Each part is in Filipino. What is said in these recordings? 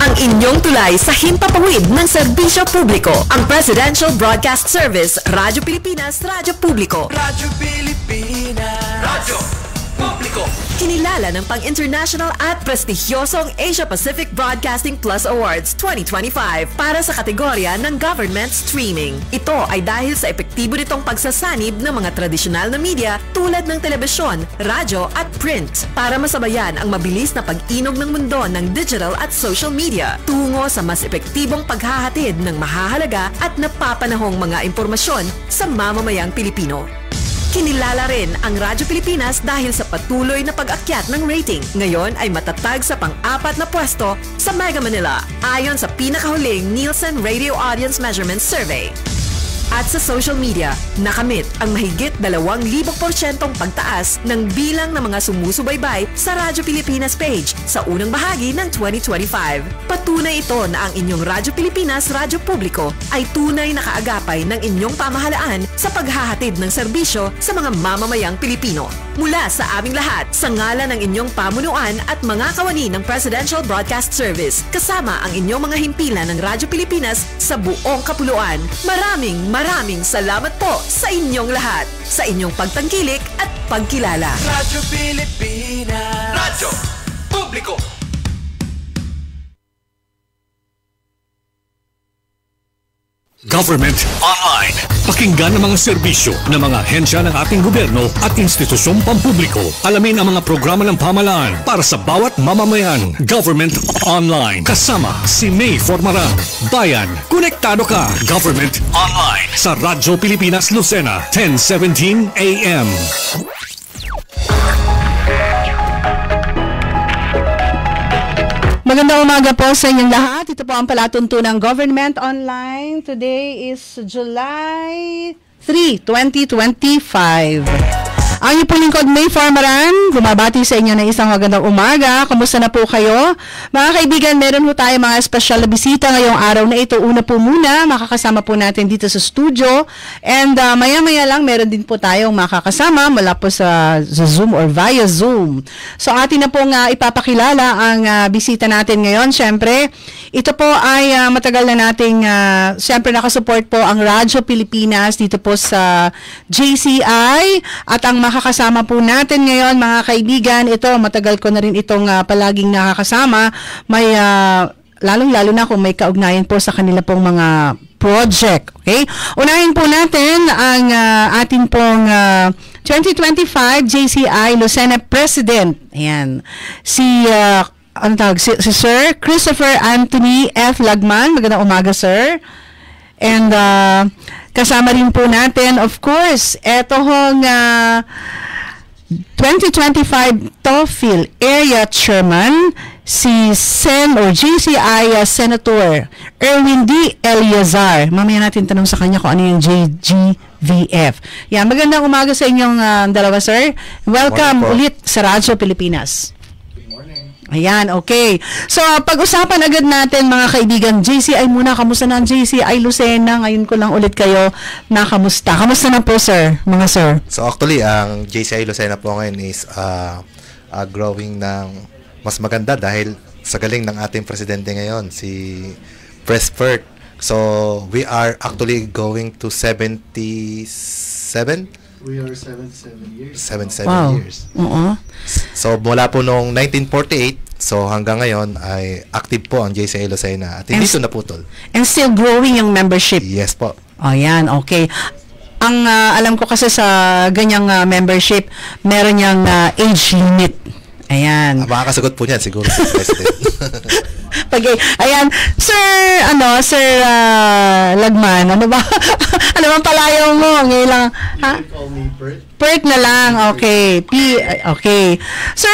ang inyong tulay sa himpapawid ng serbisyo publiko. Ang Presidential Broadcast Service, Radyo Pilipinas, Radyo Publiko. Radyo Pilipinas, Radyo Publiko. Kinilala ng pang-international at prestigyosong Asia Pacific Broadcasting Plus Awards 2025 para sa kategorya ng Government Streaming. Ito ay dahil sa epektibo nitong pagsasanib ng mga tradisyonal na media tulad ng telebisyon, radyo at print para masabayan ang mabilis na pag-inog ng mundo ng digital at social media tungo sa mas epektibong paghahatid ng mahahalaga at napapanahong mga impormasyon sa mamamayang Pilipino. Kinilala rin ang Radyo Pilipinas dahil sa patuloy na pag-akyat ng rating. Ngayon ay matatag sa pang-4 na pwesto sa Mega Manila ayon sa pinakahuling Nielsen Radio Audience Measurement Survey. At sa social media, nakamit ang mahigit 2,000% pagtaas ng bilang ng mga sumusubaybay sa Radyo Pilipinas page sa unang bahagi ng 2025. Patunay ito na ang inyong Radyo Pilipinas, Radyo Publiko ay tunay na kaagapay ng inyong pamahalaan sa paghahatid ng serbisyo sa mga mamamayang Pilipino. Mula sa aming lahat, sa ngalan ng inyong pamunuan at mga kawani ng Presidential Broadcast Service, kasama ang inyong mga himpilan ng Radyo Pilipinas sa buong kapuluan. Maraming salamat po sa inyong lahat, sa inyong pagtangkilik at pagkilala. Radyo Pilipinas, Radyo Publiko. Government Online. Pakinggan ang mga serbisyo ng mga ahensya ng ating gobyerno at institusyong pampubliko. Alamin ang mga programa ng pamahalaan para sa bawat mamamayan. Government Online. Kasama si May Formaran. Bayan, konektado ka. Government Online sa Radyo Pilipinas Lucena, 1017 AM. Magandang umaga po sa inyong lahat. Ito po ang palatuntunang Government Online. Today is July 3, 2025. Ang inyong lingkod, May Formaran, bumabati sa inyo ng isang magandang umaga. Kamusta na po kayo? Mga kaibigan, meron po tayo mga special na bisita ngayong araw na ito. Una po muna, makakasama po natin dito sa studio. And maya-maya lang, meron din po tayong makakasama mula po sa Zoom or via Zoom. So atin na pong ipapakilala ang bisita natin ngayon. Siyempre, ito po ay matagal na nating, siyempre nakasupport po ang Radyo Pilipinas dito po sa JCI. At ang makakasama po natin ngayon, mga kaibigan, ito, matagal ko na rin itong palaging nakakasama. May, lalong-lalo na kung may kaugnayan po sa kanila pong mga project. Okay? Unahin po natin ang atin pong 2025 JCI Lucena President. Ayan. Si Sir Christopher Anthony F. Lagman. Magandang umaga, sir. And kasama rin po natin, of course, eto hong 2025 TOEFL Area Chairman, si Sen or JCI Senator Erwin D. Eliazar. Mamaya natin tanong sa kanya kung ano yung JGVF. Yan, magandang umaga sa inyong dalawa, sir. Welcome ulit sa Radyo Pilipinas. Ayan, okay. So, pag-usapan agad natin, mga kaibigan, JCI muna. Kamusta na ang JCI Lucena? Ngayon ko lang ulit kayo nakamusta. Kamusta na po, sir? Mga sir? So, actually, ang JCI Lucena po ngayon is growing ng mas maganda dahil sa galing ng ating presidente ngayon, si Prespert. So, we are actually going to 77? We are 77 years. 77 years. So, mula po noong 1948, so hanggang ngayon ay active po ang JCI Lucena at hindi ito naputol. And still growing yung membership? Yes po. O yan, okay. Ang alam ko kasi sa ganyang membership, meron niyang age limit. Ayan. Makakasagot po niyan siguro si President. Ayan, Sir Lagman, ano ba? Ano bang palayaw mo? Ngayon lang. You can call me Bert. Bert na lang, okay. Okay. Sir,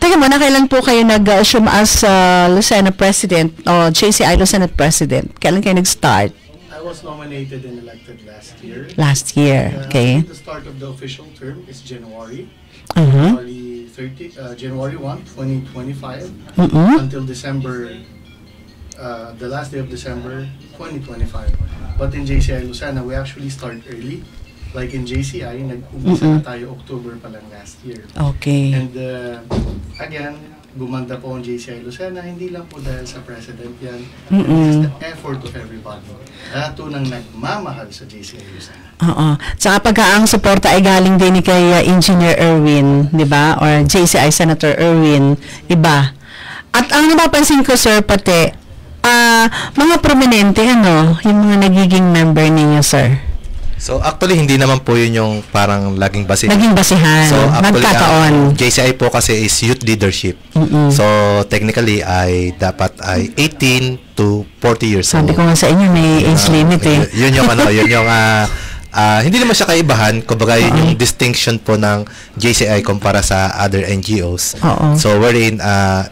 teka muna, kailan po kayo nag-assume as Lucena President o JCI Lucena President? Kailan kayo nag-start? I was nominated and elected last year. Last year, okay. The start of the official term is January. Uh-huh. January 1, 2025 until December, the last day of December 2025. But in JCI Lucena, we actually start early. Like in JCI, nag-umpisa na tayo October pa lang last year. Okay. And again, gumanda po ang JCI Lucena, hindi lang po dahil sa President yan. It's the effort of everybody. Kaya tunang nagmamahal sa JCI Lucena. Oo. Tsaka pagka ang suporta ay galing din ni kay Engineer Erwin, di ba? Or JCI Senator Erwin, iba. At ang napapansin ko, sir, pati, mga prominente, yung mga nagiging member ninyo, sir? So actually hindi naman po yun yung parang laging basihan. Naging basihan. So actually Nagkataon. JCI po kasi is youth leadership. So technically ay dapat ay 18 to 40 years old. Sabi ko nga sa inyo may age limit eh. Yun yung yun yung hindi naman siya kaibahan, kumbaga yun yung distinction po ng JCI kumpara sa other NGOs. So wherein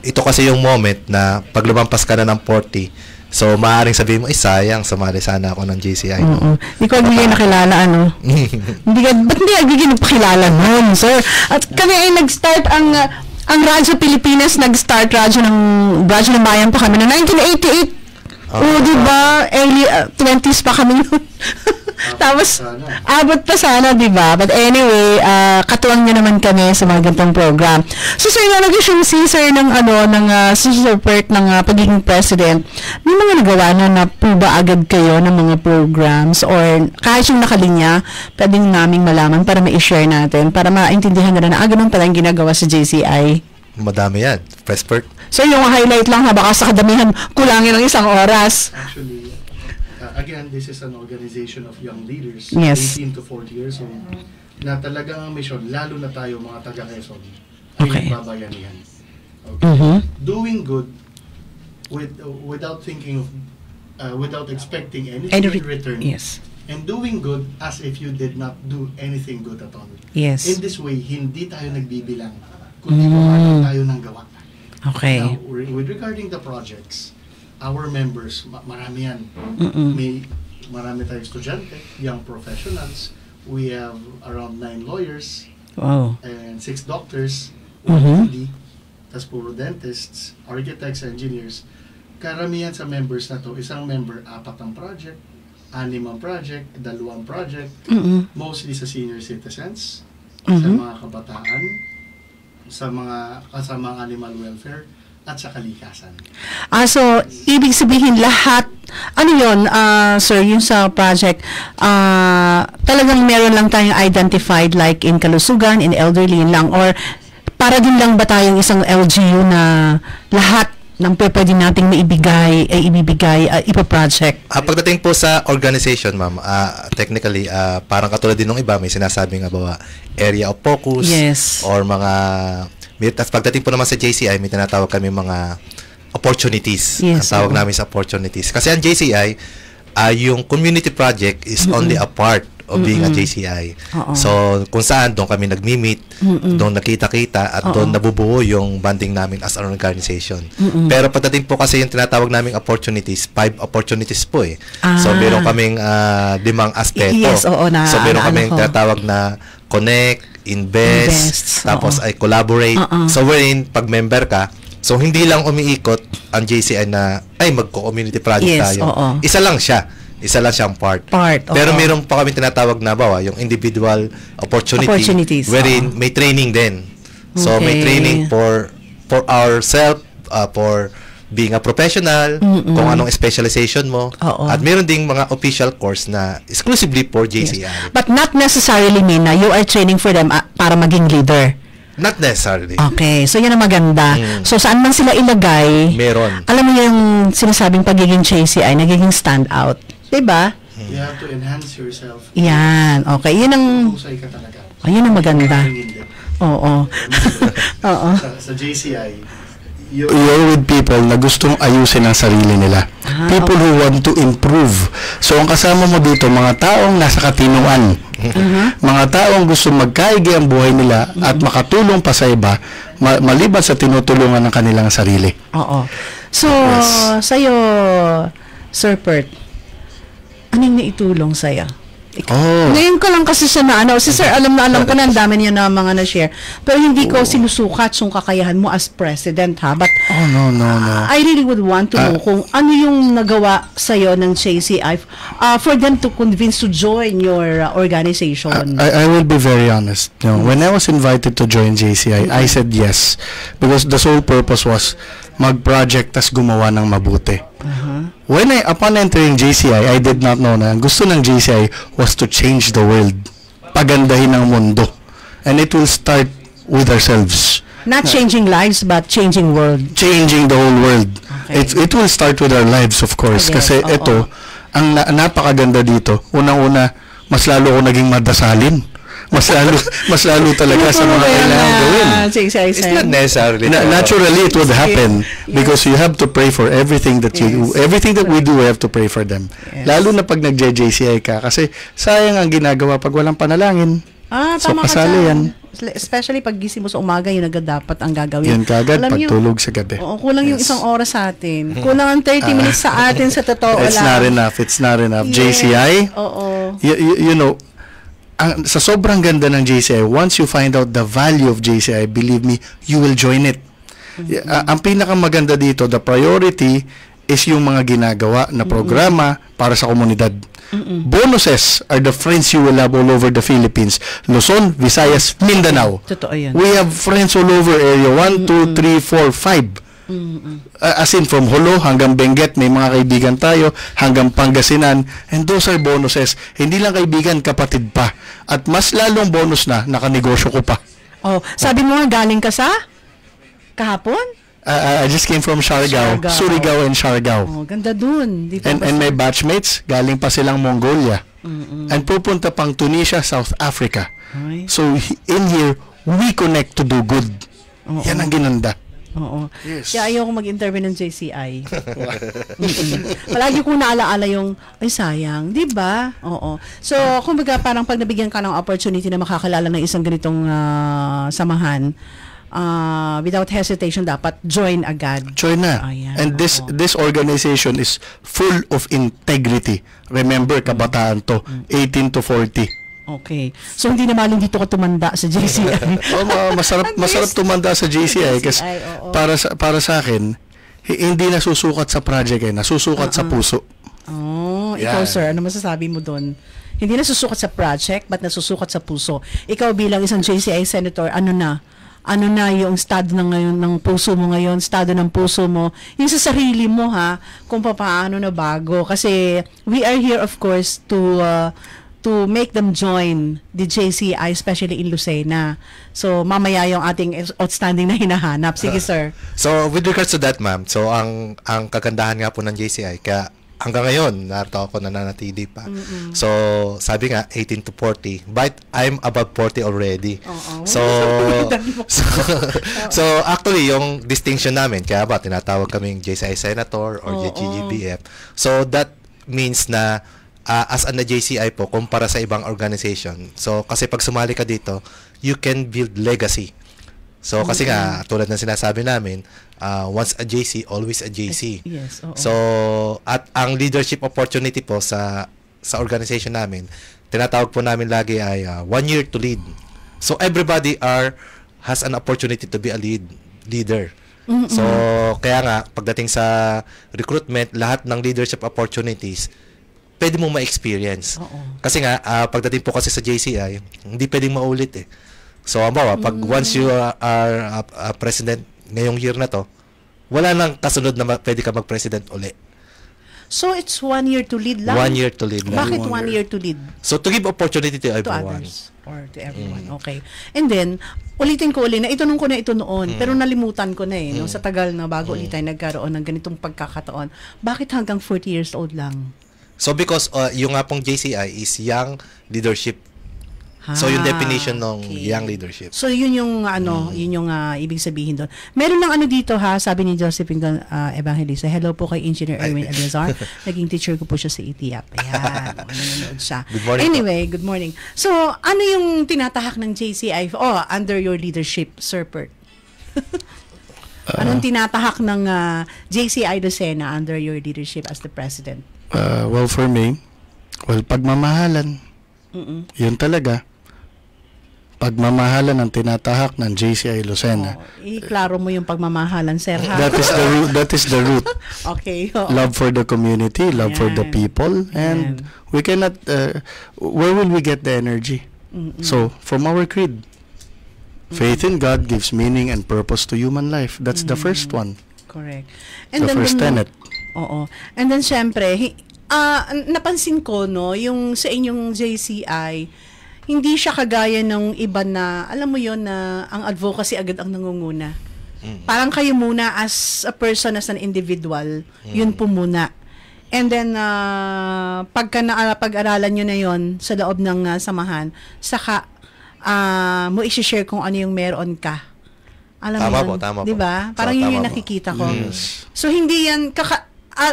ito kasi yung moment na pag lumampas ka na ng 40, so, maaaring sabihin mo, sayang, sumali sana ako ng JCI. Hindi ko hindi nakilala, ba't hindi agiging nagpakilala noon, sir? At kami ay nag-start ang Radyo Pilipinas, nag-start Radyo ng Bayan pa kami noong 1988. Diba? Early 20s pa kami noon. Tapos, abot pa sana, diba? But anyway, katuwang nyo naman kami sa mga ganitong program. So, sir, nalagay siyang si sir ng support ng pagiging president. May mga nagawa na po ba agad kayo ng mga programs or kahit yung nakalinya, pwedeng naming malaman para ma-share natin, para maintindihan na ganun pala yung ginagawa sa JCI? Madami yan. Prespert. So, yung highlight lang baka sa kadamihan kulangin ng isang oras. Actually, again, this is an organization of young leaders, yes. 18 to 40 years old, na talagang ang mission, lalo na tayo mga taga-Quezon, ay okay. nagbabayanihan. Okay? Doing good without thinking of, without expecting anything in return. Yes. And doing good as if you did not do anything good at all. Yes. In this way, hindi tayo nagbibilang, kundi kumakain tayo ng gawa. Okay. Now, with regarding the projects, our members, marami yan. Marami tayong estudyante, young professionals. We have around 9 lawyers. Wow. And 6 doctors, 1 MD, tas puro dentists, architects, engineers. Karamihan sa members na to, isang member, 4 ang project, 6 ang project, 2 ang project, mostly sa senior citizens, sa mga kabataan, sa mga kasamang animal welfare, at sa kalikasan. So, ibig sabihin lahat, sir, yung sa project, talagang meron lang tayong identified like in kalusugan, in elderly lang, or para din lang ba tayong isang LGU na lahat ng pwede nating ibibigay, ipa-project? Pagdating po sa organization, ma'am, technically, parang katulad din ng iba, may sinasabing about area of focus, yes. Or mga at pagdating po naman sa JCI, may tinatawag kami mga opportunities. Yes, ang tawag namin sa opportunities. Kasi ang JCI, yung community project is only a part of being a JCI. So, kung saan, doon kami nagmi-meet, doon nakita-kita, at doon nabubuo yung banding namin as an organization. Pero pagdating po kasi yung tinatawag naming opportunities, 5 opportunities po eh. So, meron kaming 5 aspeto. Yes, so, meron kaming tinatawag na connect, invest, tapos ay collaborate. So, wherein, pag member ka, so hindi lang umiikot ang JCI na, magko-community project tayo. Isa lang siya. Isa lang siyang part. Pero meron pa kami tinatawag na yung individual opportunities, wherein may training din. So, may training for ourselves, for being a professional, kung anong specialization mo. At meron ding mga official course na exclusively for JCI. Yes. But not necessarily mean na you are training for them para maging leader. Not necessarily. Okay. So, yan ang maganda. So, saan man sila ilagay, meron. Alam mo yung sinasabing pagiging JCI, nagiging stand out. Diba? You have to enhance yourself. Yan. Okay. Yun ang... Husay ka talaga. Yun ang maganda. Oo. Sa JCI, you're with people na gustong ayusin ang sarili nila. People who want to improve. So, ang kasama mo dito, mga taong nasa katinuan. Mga taong gusto magkaigi ang buhay nila at makatulong pa sa iba, maliban sa tinutulungan ng kanilang sarili. Oo. So, sa'yo, Sir Pert, anong naitulong sa'yo? Ngayon ko lang kasi siya na si Sir, alam ko na ang dami niya na mga na-share. Pero hindi ko sinusukat yung kakayahan mo as president, ha? But, no. I really would want to know kung ano yung nagawa sa'yo ng JCI for them to convince to join your organization. I will be very honest. When I was invited to join JCI, I said yes. Because the sole purpose was mag-project tas gumawa ng mabuti. Upon entering JCI, I did not know na gusto ng JCI was to change the world. Pagandahin ang mundo. And it will start with ourselves. Not changing lives, but changing world. Changing the whole world. Okay. It will start with our lives, of course. Kasi ito, ang napakaganda dito, unang-una, mas lalo ko naging madasalin. Mas lalo talaga sa mga kailangan gawin. It's not necessarily. Naturally, it would happen because you have to pray for everything that you do. Everything that we do, we have to pray for them. Lalo na pag nag-JCI ka kasi sayang ang ginagawa pag walang panalangin. So, tama kasali yan. Especially pag gising mo sa umaga, yun agad dapat ang gagawin. Yan kagad, pagtulog sa gabi. Kulang yung isang oras sa atin. Kulang ang 30 minutes sa atin sa totoo lang. It's not enough. JCI, you know, sa sobrang ganda ng JCI, once you find out the value of JCI, believe me, you will join it. Ang pinakamaganda dito, the priority is yung mga ginagawa na programa para sa komunidad. Bonuses are the friends you will have all over the Philippines. Luzon, Visayas, Mindanao. Totoo yan. We have friends all over area. 1, 2, 3, 4, 5. As in from Holo hanggang Benguet, may mga kaibigan tayo, hanggang Pangasinan, and those are bonuses. Hindi lang kaibigan, kapatid pa. At mas lalong bonus na, nakanegosyo ko pa. Sabi mo nga, galing ka sa kahapon? I just came from Siargao, Surigao and Siargao. Ganda dun. And my batchmates, galing pa silang Mongolia. And pupunta pang Tunisia, South Africa. So in here, we connect to do good. Yan ang ginanda. Yes. Kaya ayoko mag-interview ng JCI. Palagi ko naalaala yung, ay sayang, di ba? So, kumbaga parang pag nabigyan ka ng opportunity na makakalala ng isang ganitong samahan, without hesitation, dapat join agad. Join na. And this organization is full of integrity. Remember, kabataan to, 18 to 40. Okay. So, hindi naman dito ka tumanda sa JCI. Masarap tumanda sa JCI kasi para sa akin, hindi nasusukat sa project nasusukat sa puso. Ikaw sir, ano masasabi mo doon? Hindi nasusukat sa project, but nasusukat sa puso. Ikaw bilang isang JCI senator, ano na yung estado na ngayon ng puso mo ngayon, estado ng puso mo, yung sa sarili mo kung paano na bago. Kasi we are here of course to make them join the JCI, especially in Lucena. So, mamaya yung ating outstanding na hinahanap. Sige, sir. So, with regards to that, ma'am, so ang kagandahan nga po ng JCI, kaya hanggang ngayon, narito ako nananatili pa. So, sabi nga, 18 to 40, but I'm above 40 already. So, actually, yung distinction namin, kaya ba, tinatawag kaming JCI Senator or GGBF. So, that means na as an JCI po, kumpara sa ibang organization. So, kasi pag sumali ka dito, you can build legacy. So, kasi nga, tulad ng sinasabi namin, once a JC, always a JC. Yes, So, at ang leadership opportunity po sa organization namin, tinatawag po namin lagi ay 1 year to lead. So, everybody has an opportunity to be a leader. So, kaya nga, pagdating sa recruitment, lahat ng leadership opportunities, pwede mo ma-experience. Kasi nga, pagdating po kasi sa JCI, hindi pwedeng maulit So, pag once you are a president ngayong year na to, wala nang kasunod na pwede ka mag-president uli. So, it's 1 year to lead lang? 1 year to lead lang. Bakit 1 year to lead? So, to give opportunity to everyone. To others or to everyone. Okay. And then, ulitin ko ulit, itanong ko na ito noon, pero nalimutan ko na no, sa tagal na bago ulit tayo nagkaroon ng ganitong pagkakataon. Bakit hanggang 40 years old lang? So because yung nga pong JCI is young leadership. So yung definition ng young leadership. So yun yung yun yung ibig sabihin doon. Meron ng dito sabi ni Josephine Evangelista. Hello po kay Engineer Erwin Eliazar. Naging teacher ko po siya sa ETIAP. Ayan, nanonood siya. Good morning. Anyway, good morning. So ano yung tinatahak ng JCI under your leadership, Sir Pert? Anong tinatahak ng JCI Lucena under your leadership as the president? Well, for me, pagmamahalan. Yun talaga. Pagmamahalan ang tinatahak ng JCI Lucena. Iklaro mo yung pagmamahalan, sir, ha? That is the root. Okay. Love for the community, love for the people, and we cannot, where will we get the energy? So, from our creed, faith in God gives meaning and purpose to human life. That's the first one. Correct. The first tenet. Oo. And then, syempre, napansin ko, no, yung sa inyong JCI, hindi siya kagaya ng iba na, alam mo yon na ang advocacy agad ang nangunguna. Parang kayo muna as a person, as an individual, yun po muna. And then, pag-aralan nyo na yon sa loob ng samahan, saka mo i-share kung ano yung meron ka. Alam mo yun? Tama po. Diba? Parang yun yung nakikita ko. So, hindi yan,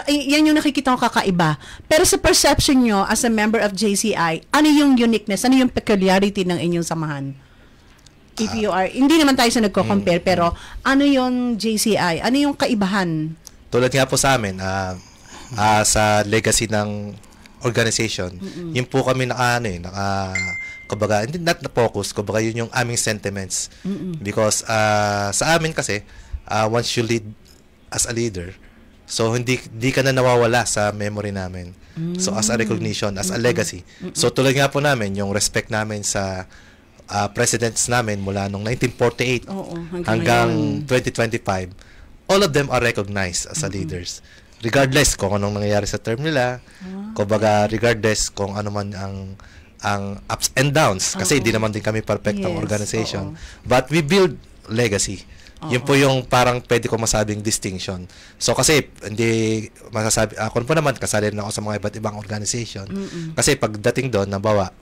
yan yung nakikita ko kakaiba. Pero sa perception nyo, as a member of JCI, ano yung uniqueness, ano yung peculiarity ng inyong samahan? If you are, hindi naman tayo sa nagko-compare, pero ano yung JCI? Ano yung kaibahan? Tulad nga po sa amin, sa legacy ng organization, yun po kami kumbaga, hindi not na-focus, kumbaga yun yung aming sentiments. Because sa amin kasi, once you lead as a leader, so hindi ka na nawawala sa memory namin. So as a recognition, as a legacy. So tulad nga po namin, yung respect namin sa presidents namin mula nung 1948 hanggang 2025, all of them are recognized as a leaders. Regardless kung anong nangyayari sa term nila, kumbaga regardless kung ano man ang ups and downs, kasi hindi naman din kami perfectong organization. But we build legacy. Yun po yung parang pwede ko masabing distinction. So kasi hindi masasabi, ako po naman kasali rin ako sa mga iba't ibang organization. Kasi pagdating doon, nabawa,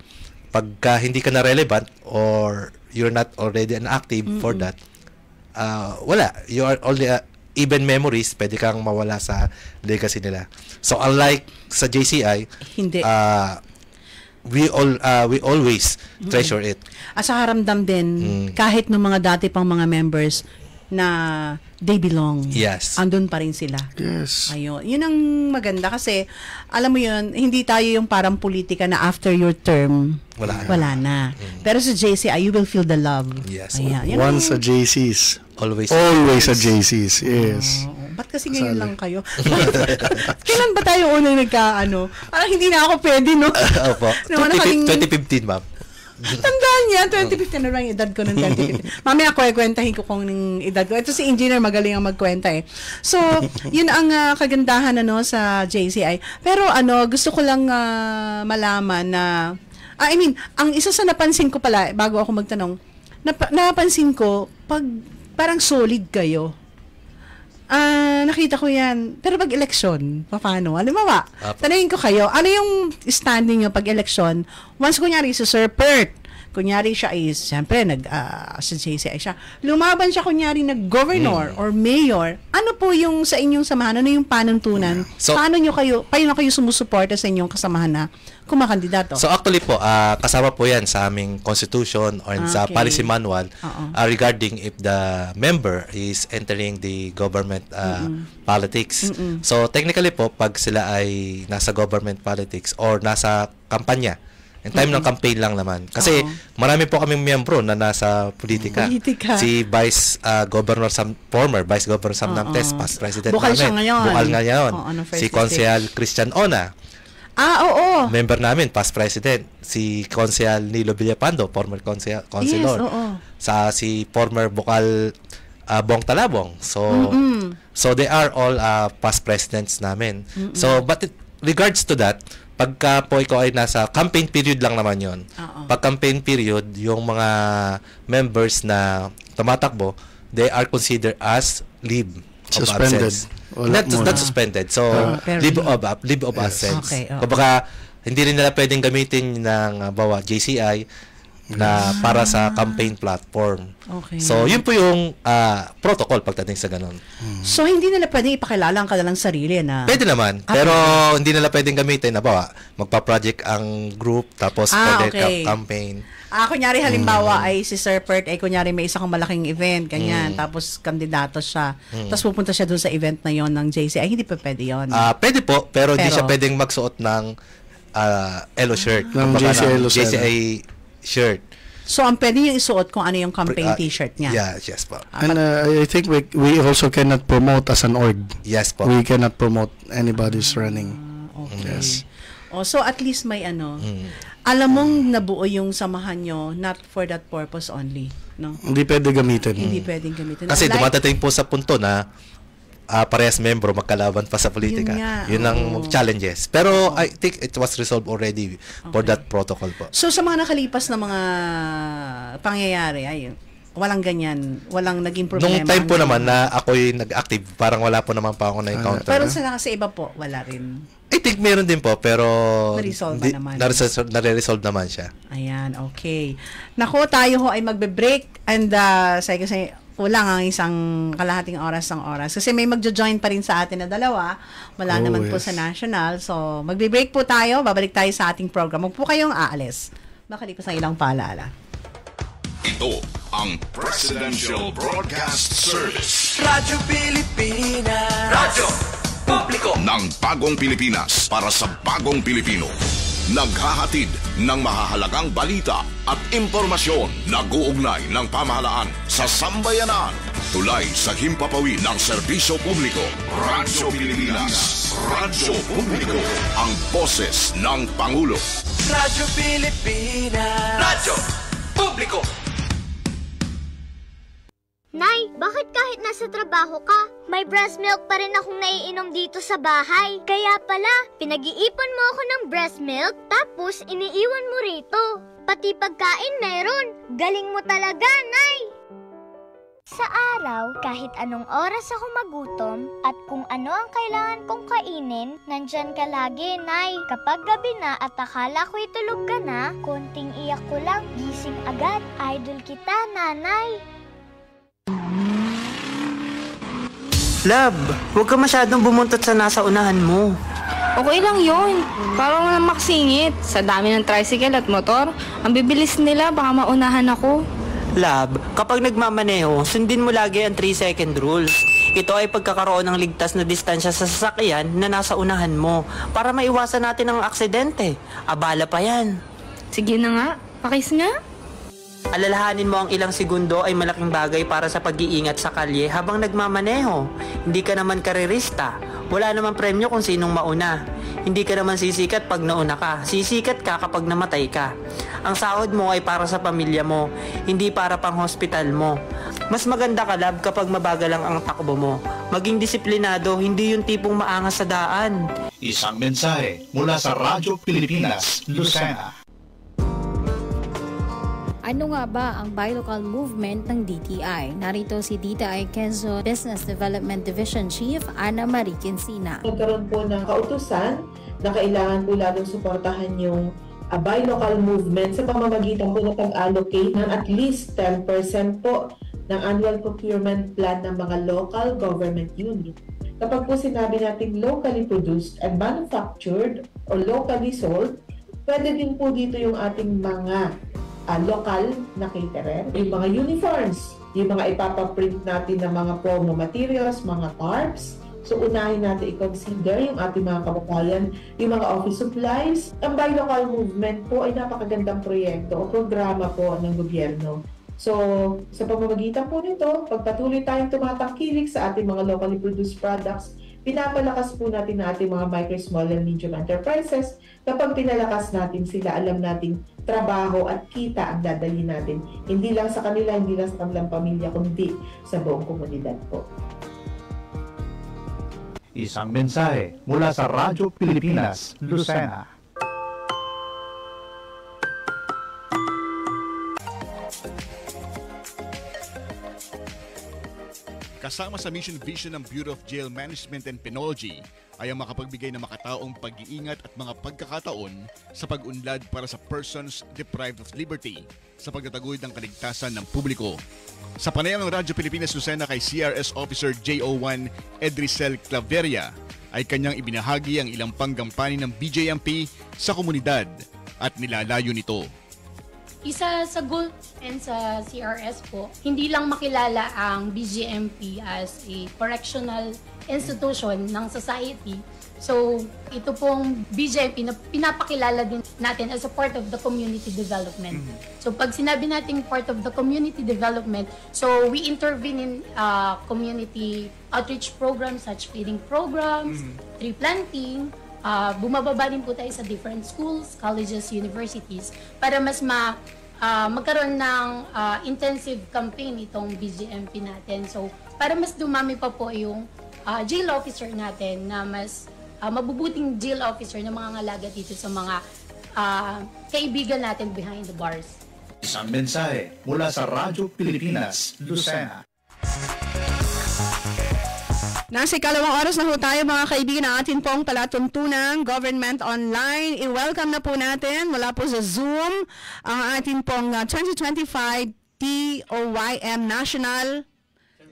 pagka hindi ka na relevant or you're not already an active for that, wala. You are only even memories, pwede kang mawala sa legacy nila. So unlike sa JCI, hindi. We always treasure it. At sa haramdam din, kahit ng mga dati pang mga members na they belong. Yes. Andun pa rin sila. Yes. Ayun. Yun ang maganda kasi, alam mo yun, hindi tayo yung parang politika na after your term, wala na. Pero sa JCI, you will feel the love. Yes. Ayan. Once a JC's. Always a JC's. Yes. Ba't kasi ngayon lang kayo? Kailan ba tayo unang parang hindi na ako pwede, no? Opo. 2015, ma'am. Tandaan niya, 2015 na lang yung edad ko ng 2015. Mamaya kwentahin ko kung ng edad ko. Ito si engineer, magaling ang magkwenta eh. So, yun ang kagandahan sa JCI. Pero gusto ko lang malaman na, ang isa sa napansin ko pala, bago ako magtanong, napansin ko, pag parang solid kayo, nakita ko yan. Pero pag election, paano? Halimbawa, tanungin ko kayo, ano yung standing nyo pag election? Once kunyari si Sir Pert, kunyari siya is, siyempre, sa JCI siya, lumaban siya kunyari nag-governor or mayor, ano po yung sa inyong samahan? Ano yung panuntunan? So, paano kayo sumusuporta sa inyong kasamahan na kumakandidato? So actually po, kasama po yan sa aming constitution or sa policy manual regarding if the member is entering the government politics. So technically po, pag sila ay nasa government politics or nasa kampanya, in time ng campaign lang naman. Kasi marami po kaming miyembro na nasa politika. Si former Vice Governor Sam Namtes, past president Bukal namin. Bukal nga ngayon. Si Konsehal Christian Ona. Oo. Member namin, past president. Si Konsehal Nilo Villapando, former Konselor. Yes, Si former Bukal Bong Talabong. So they are all past presidents namin. So but regards to that, pagka po ikaw ay nasa campaign period lang naman yon. Pag campaign period, yung mga members na tumatakbo, they are considered as leave of suspended. absence. Not suspended. So, leave of absence. Okay, Kumbaga, hindi rin nila pwedeng gamitin ng JCI na para sa campaign platform. Okay. So, yun po yung protocol pagdating sa ganun. So, hindi nila pwedeng ipakilala ang kanilang sarili na... Pwede naman. Pero, hindi nila pwedeng gamitin na magpa-project ang group tapos for their campaign. Kunyari halimbawa ay si Sir Pert ay kunyari may isang malaking event, ganyan, tapos kandidato siya. Tapos pupunta siya dun sa event na yon ng JCI. Hindi pa pwede yon. Pwede po, pero hindi siya pwedeng magsuot ng Elo shirt. Ng JCI Lucena. JCI shirt. So, ang pwede yung isuot kung ano yung campaign t-shirt niya. Yeah, yes po. And I think we also cannot promote as an org. Yes po. We cannot promote anybody's running. Okay. Yes. So, at least may alam mong nabuo yung samahan nyo, not for that purpose only. No? Hindi pwede gamitin. Hindi pwedeng gamitin. Kasi dumadating po sa punto na parehas membro magkalaban pa sa politika. Yun ang challenges. Pero I think it was resolved already for that protocol po. So sa mga nakalipas na mga pangyayari, walang ganyan, walang naging problema. Nung time po naman na ako'y nag-active, parang wala po naman pa ako na-encounter. Pero sa iba po, wala rin. I think meron din po, pero na-resolve naman. Nare-resolve naman siya. Ayan, okay. Naku, tayo ho ay magbe-break and kasi kulang ang isang kalahating oras. Kasi may magjo-join pa rin sa atin na dalawa. Wala naman po sa national. So, magbe-break po tayo. Babalik tayo sa ating program. Huwag po kayong aalis. Makalipas ang ilang paalala. Ito ang Presidential Broadcast Service. Radyo Pilipinas. Radyo Publiko ng bagong Pilipinas para sa bagong Pilipino. Naghahatid ng mahahalagang balita at impormasyon na guugnay ng pamahalaan sa sambayanan. Tulay sa himpapawid ng serbisyo publiko. Radyo Pilipinas. Radyo Publiko. Ang boses ng Pangulo. Radyo Pilipinas. Radyo Publiko. Nay, bakit kahit nasa trabaho ka, may breast milk pa rin akong naiinom dito sa bahay? Kaya pala, pinag-iipon mo ako ng breast milk, tapos iniiwan mo rito. Pati pagkain meron. Galing mo talaga, Nay! Sa araw, kahit anong oras ako magutom at kung ano ang kailangan kong kainin, nandyan ka lagi, Nay. Kapag gabi na at akala ko'y tulog ka na, konting iyak ko lang, gising agad. Idol kita, Nanay. Love, huwag ka masyadong bumuntot sa nasa unahan mo. Okay lang yun. Parang lang maksingit. Sa dami ng tricycle at motor, ang bibilis nila, baka maunahan ako. Love, kapag nagmamaneho, sundin mo lagi ang 3-second rules. Ito ay pagkakaroon ng ligtas na distansya sa sasakyan na nasa unahan mo para maiwasan natin ang aksidente. Abala pa yan. Sige na nga, pakis nga. Alalahanin mo ang ilang segundo ay malaking bagay para sa pag-iingat sa kalye habang nagmamaneho. Hindi ka naman karerista. Wala namang premyo kung sinong mauna. Hindi ka naman sisikat pag nauna ka. Sisikat ka kapag namatay ka. Ang sahod mo ay para sa pamilya mo, hindi para pang hospital mo. Mas maganda ka, love, kapag mabagal lang ang takbo mo. Maging disiplinado, hindi yung tipong maangas sa daan. Isang mensahe mula sa Radyo Pilipinas, Lucena. Ano nga ba ang bilocal movement ng DTI? Narito si DTI Quezon Business Development Division Chief Ana Marie Quincina. Nagkaroon po ng kautusan na kailangan po lalong suportahan yung bilocal movement sa pamamagitan po ng pag-allocate ng at least 10% po ng annual procurement plan ng mga local government unit. Kapag po sinabi natin locally produced and manufactured or locally sold, pwede din po dito yung ating mga local na caterer, yung mga uniforms, yung mga ipapaprint natin ng mga promo materials, mga tarps. So, unahin natin i-consider yung ating mga kababayan, yung mga office supplies. Ang Buy Local Movement po ay napakagandang proyekto o programa po ng gobyerno. So, sa pamamagitan po nito, pagpatuloy tayong tumatangkilik sa ating mga locally produced products, pinapalakas po natin na ating mga micro, small, and medium enterprises. Kapag pinalakas natin sila, alam nating trabaho at kita ang dadalhin natin. Hindi lang sa kanila, hindi lang sa kanilang pamilya, kundi sa buong komunidad po. Isang mensahe mula sa Radyo Pilipinas, Lucena. Kasama sa mission vision ng Bureau of Jail Management and Penology ay ang makapagbigay ng makataong pag-iingat at mga pagkakataon sa pag-unlad para sa persons deprived of liberty sa pagtataguyod ng kaligtasan ng publiko. Sa panayam ng Radyo Pilipinas Lucena kay CRS Officer JO1 Edricel Claveria ay kanyang ibinahagi ang ilang panggampani ng BJMP sa komunidad at nilalayo nito. Isa sa goal and sa CRS po, hindi lang makilala ang BJMP as a correctional institution ng society. So, ito pong BJMP na pinapakilala din natin as a part of the community development. So, pag sinabi natin part of the community development, so we intervene in community outreach programs such feeding programs, tree planting, bumababa din po tayo sa different schools, colleges, universities para mas magkaroon ng intensive campaign itong BJMP natin. So, para mas dumami pa po yung jail officer natin na mas mabubuting jail officer na mga ngalaga dito sa mga kaibigan natin behind the bars. Isang mensahe mula sa Radyo Pilipinas, Lucena. Nasa ikalawang oras na ho tayo mga kaibigan ng atin pong palatuntunang Government Online. I-welcome na po natin mula po sa Zoom ang atin pong 2025 TOYM National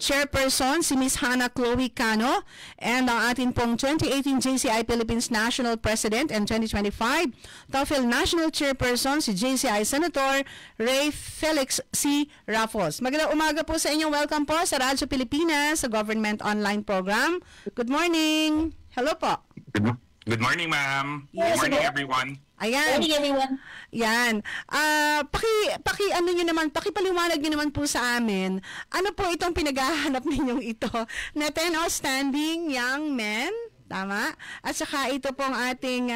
Chairperson, si Ms. Hannah Chloe Cano, and ang atin pong 2018 JCI Philippines National President and 2025 TOEFL National Chairperson, si JCI Senator Ray Felix C. Rafos. Magandang umaga po sa inyong welcome po sa Radyo Pilipinas, sa Government Online Program. Good morning. Hello po. Good morning, ma'am. Yes, good morning, everyone. Ayan. Good morning, everyone. Yan. Pakipaliwanag niyo naman po sa amin, ano po itong pinaghahanap ninyong ito na 10 outstanding young men, tama? At saka ito pong ating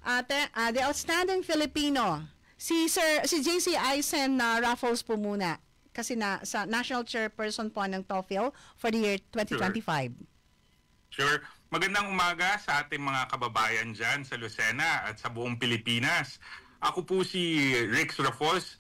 the outstanding Filipino. Si JC Eisen Raffles po muna kasi sa National Chairperson po ng TOEFL for the year 2025. Sure. Magandang umaga sa ating mga kababayan dyan sa Lucena at sa buong Pilipinas. Ako po si Rix Rafos.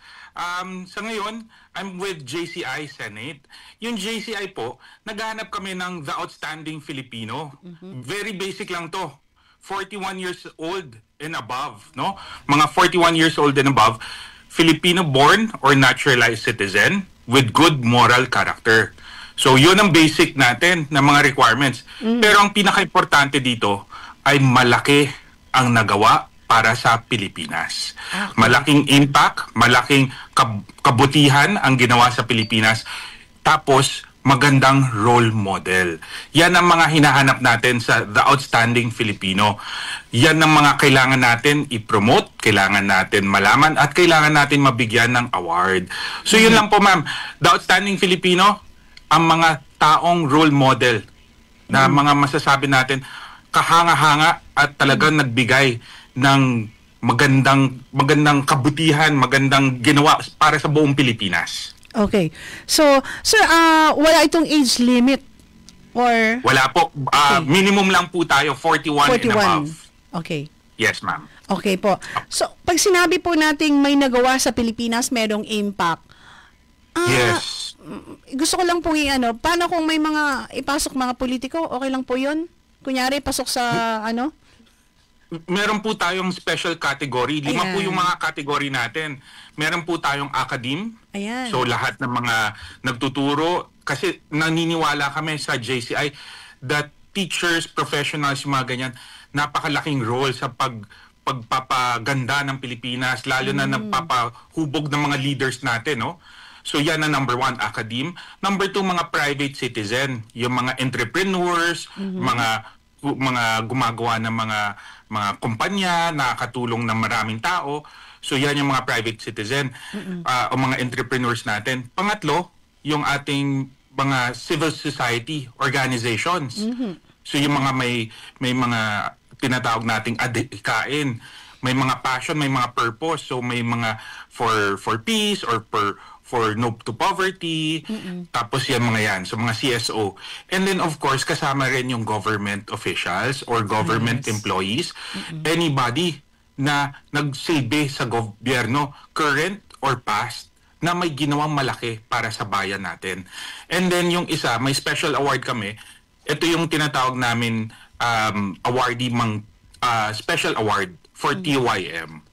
Sa ngayon, I'm with JCI Senate. Yung JCI po, naghahanap kami ng The Outstanding Filipino. Very basic lang to. 41 years old and above, no? Mga 41 years old and above, Filipino-born or naturalized citizen with good moral character. So, yun ang basic natin na mga requirements. Pero ang pinaka-importante dito ay malaki ang nagawa para sa Pilipinas. Malaking impact, malaking kabutihan ang ginawa sa Pilipinas. Tapos, magandang role model. Yan ang mga hinahanap natin sa The Outstanding Filipino. Yan ang mga kailangan natin i-promote, kailangan natin malaman, at kailangan natin mabigyan ng award. So, yun lang po, ma'am. The Outstanding Filipino, ang mga taong role model na mga masasabi natin kahanga-hanga at talagang nagbigay ng magandang kabutihan, magandang ginawa para sa buong Pilipinas. Okay. So, sir, wala itong age limit or wala po. Okay. Minimum lang po tayo 41 and above. Okay. Yes, ma'am. Okay po. So, pag sinabi po nating may nagawa sa Pilipinas, merong impact. Yes. Gusto ko lang po paano kung may mga ipasok mga politiko, okay lang po yun? Kunyari, pasok sa Meron po tayong special category. 5 po yung mga category natin. Meron po tayong academe. Ayan. So lahat ng mga nagtuturo, kasi naniniwala kami sa JCI that teachers, professionals, mga ganyan, napakalaking role sa pagpapaganda ng Pilipinas, lalo na nagpapahubog ng mga leaders natin, no? So yan ang number 1, academe. Number 2, mga private citizen, yung mga entrepreneurs, mga gumagawa ng mga kumpanya, nakakatulong ng maraming tao. So yan yung mga private citizen o mga entrepreneurs natin. Pangatlo, yung ating mga civil society organizations. So yung mga may mga tinatawag nating adhikain, may mga passion, may mga purpose. So may mga for peace or for no to poverty, tapos yan mga yan, so mga CSO. And then of course, kasama rin yung government officials or government employees, anybody na nagsilbi sa gobyerno, current or past, na may ginawang malaki para sa bayan natin. And then yung isa, may special award kami, ito yung tinatawag namin awardee special award for TOYM.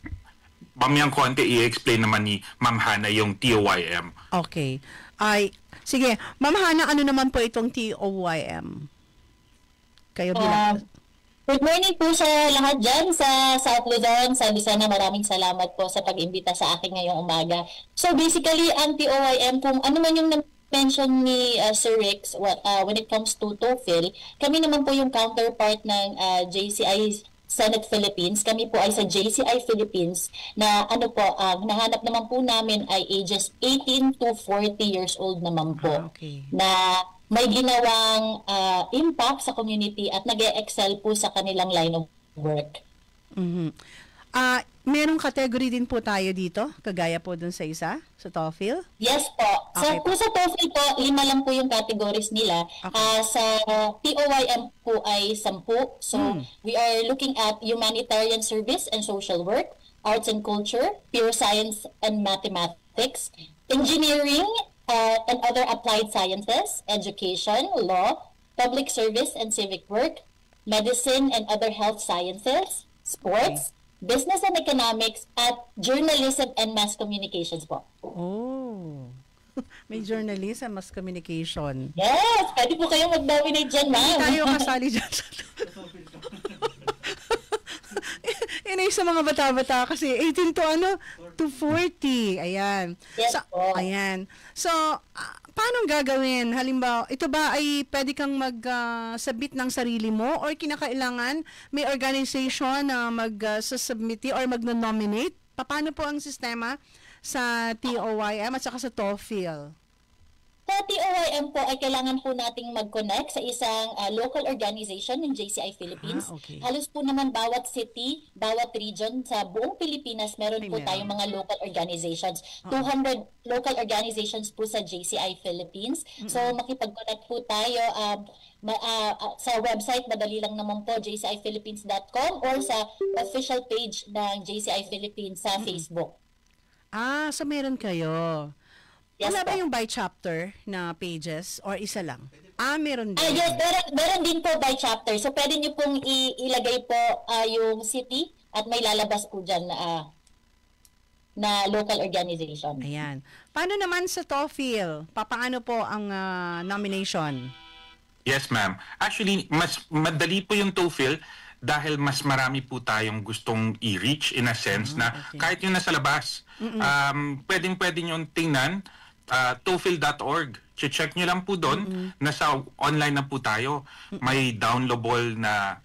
Mamayang konti, i-explain naman ni Ma'am Hannah yung TOYM. Okay. Sige, Ma'am Hannah, ano naman po itong TOYM? Kayo bilang... Good morning po sa lahat dyan sa South Luzon, sa Lucena. Maraming salamat po sa pag-imbita sa akin ngayong umaga. So basically, ang TOYM, kung ano man yung mention ni Sir Rex, when it comes to TOEFL, kami naman po yung counterpart ng JCI Senate Philippines. Kami po ay sa JCI Philippines na nahanap naman po namin ay ages 18 to 40 years old naman po. Na may ginawang impact sa community at nag-excel po sa kanilang line of work. Merong category din po tayo dito, kagaya po dun sa isa, sa TOEFL? Yes po. So, kung sa TOEFL po, 5 lang po yung categories nila. Sa TOYM po ay 10. So, we are looking at humanitarian service and social work, arts and culture, pure science and mathematics, engineering and other applied sciences, education, law, public service and civic work, medicine and other health sciences, sports, business and economics, at journalism and mass communications po. Oh. May journalism, mass communication. Yes! Pwede po kayong mag-dominate dyan, ma'am. Hindi tayo kasali dyan sa Inay sa mga bata-bata kasi 18 to 40. Ayan. Yes, ayan. So, paano gagawin? Halimbawa, ito ba ay pwede kang mag-submit ng sarili mo or kinakailangan may organization na mag-submit or mag-nominate? Paano po ang sistema sa TOYM at saka sa TOEFL? Sa TOYM po ay kailangan po nating mag-connect sa isang local organization ng JCI Philippines. Halos po naman bawat city, bawat region sa buong Pilipinas, meron po tayong mga local organizations. 200 local organizations po sa JCI Philippines. So makipag-connect po tayo sa website, madali lang naman po, jciphilippines.com, or sa official page ng JCI Philippines sa Facebook. So meron kayo. Yes, wala ba yung by chapter na pages or isa lang? Meron din. Yes, meron din po by chapter. So pwede niyo pong ilagay po yung city at may lalabas po dyan na local organization. Ayan. Paano naman sa TOEFL? Papaano po ang nomination? Yes, ma'am. Actually, mas madali po yung TOEFL dahil mas marami po tayong gustong i-reach in a sense na kahit yung nasa labas, pwedeng-pwede nyo tingnan, TOEFL.org. Check nyo lang po doon, nasa online na po tayo. May downloadable na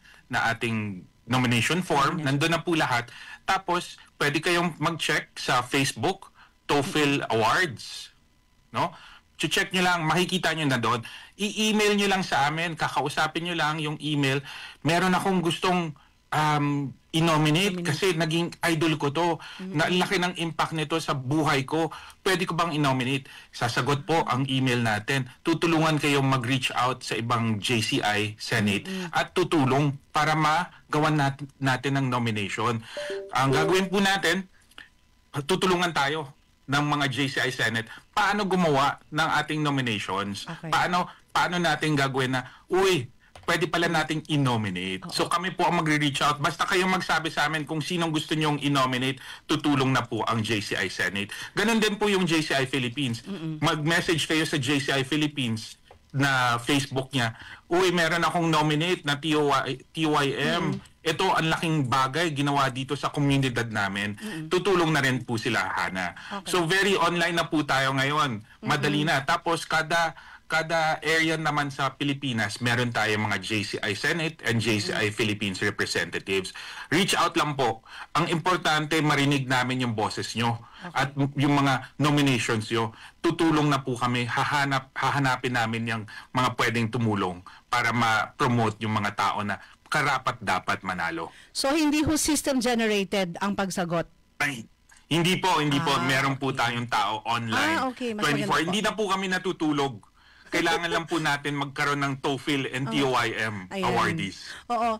ating nomination form, nandun na po lahat. Tapos, pwede kayong mag-check sa Facebook, TOEFL Awards. No? Check nyo lang, makikita nyo na doon. I-email nyo lang sa amin, kakausapin nyo lang yung email. Meron akong gustong i-nominate kasi naging idol ko to. Laki ng impact nito sa buhay ko. Pwede ko bang i-nominate? Sasagot po ang email natin. Tutulungan kayong mag-reach out sa ibang JCI Senate at tutulong para magawan natin ng nomination. Ang gagawin po natin, tutulungan tayo ng mga JCI Senate paano gumawa ng ating nominations. Paano natin gagawin na, pwede pala nating i-nominate. So kami po ang magre-reach out. Basta kayong magsabi sa amin kung sinong gusto nyong i-nominate, tutulong na po ang JCI Senate. Ganon din po yung JCI Philippines. Mag-message kayo sa JCI Philippines na Facebook niya, meron akong nominate na TOYM. Ito ang laking bagay ginawa dito sa komunidad namin. Tutulong na rin po sila, Hana. So very online na po tayo ngayon. Madali na. Tapos kada area naman sa Pilipinas, meron tayo mga JCI Senate and JCI Philippines representatives. Reach out lang po. Ang importante, marinig namin yung boses nyo at yung mga nominations nyo. Tutulong na po kami, hahanapin namin yung mga pwedeng tumulong para ma-promote yung mga tao na karapat-dapat manalo. So, hindi ho system-generated ang pagsagot? Ay, hindi po. Meron po tayong tao online. Okay. 24. Hindi na po kami natutulog. Kailangan lang po natin magkaroon ng TOEFL and TOYM awardees. Oo.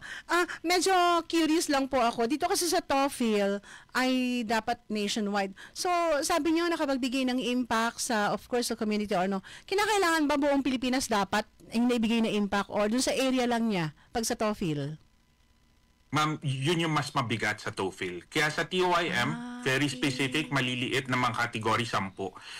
Medyo curious lang po ako. Dito kasi sa TOEFL ay dapat nationwide. So, sabi niyo nakapagbigay ng impact sa, of course, sa community or no. Kinakailangan ba buong Pilipinas dapat ang naibigay na impact or dun sa area lang niya pag sa TOEFL? Ma'am, yun yung mas mabigat sa TOEFL. Kaya sa TOYM, very specific, maliliit na mga kategory 10.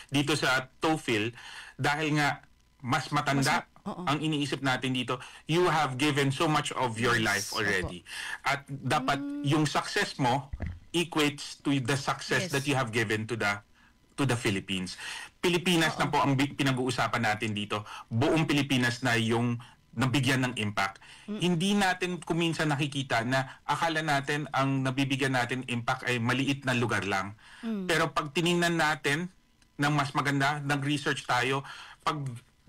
Dito sa TOEFL, dahil nga mas matanda ang iniisip natin dito, you have given so much of your life already. At dapat yung success mo equates to the success that you have given to the to the Philippines. Pilipinas na po ang pinag-uusapan natin dito. Buong Pilipinas na yung nabigyan ng impact. Hindi natin kuminsan nakikita na akala natin ang nabibigyan natin impact ay maliit na lugar lang. Pero pag tiningnan natin ng mas maganda, nag-research tayo, pag